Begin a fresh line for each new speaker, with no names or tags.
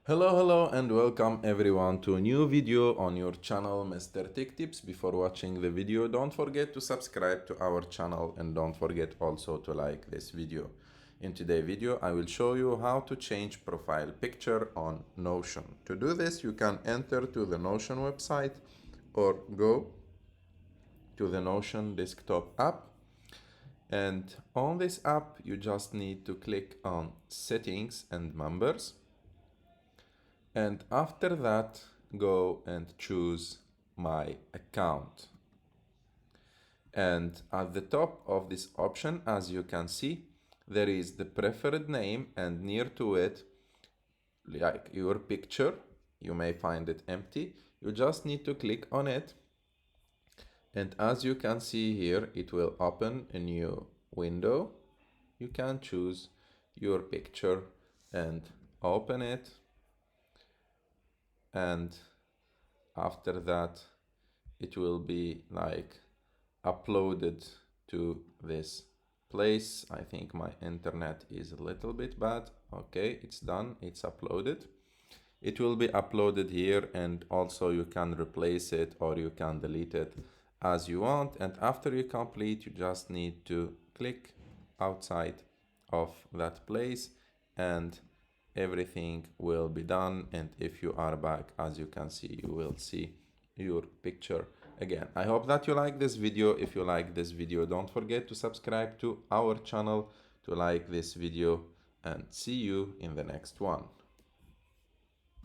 Hello and welcome everyone to a new video on your channel Mr. Tech Tips. Before watching the video, don't forget to subscribe to our channel and don't forget also to like this video. In today's video, I will show you how to change profile picture on Notion. To do this, you can enter to the Notion website or go to the Notion desktop app. And on this app, you just need to click on Settings and Members. And after that, go and choose My Account. And at the top of this option, as you can see, there is the preferred name, and near to it, like your picture, you may find it empty. You just need to click on it. And as you can see here, it will open a new window. You can choose your picture and open it. And after that, it will be like uploaded to this place. I think my internet is a little bit bad. Okay, it's done, it's uploaded. It will be uploaded here, and also you can replace it or you can delete it as you want. And after you complete, you just need to click outside of that place and everything will be done. And if you are back, as you can see, you will see your picture again. I hope that you like this video. If you like this video, don't forget to subscribe to our channel, to like this video, and see you in the next one.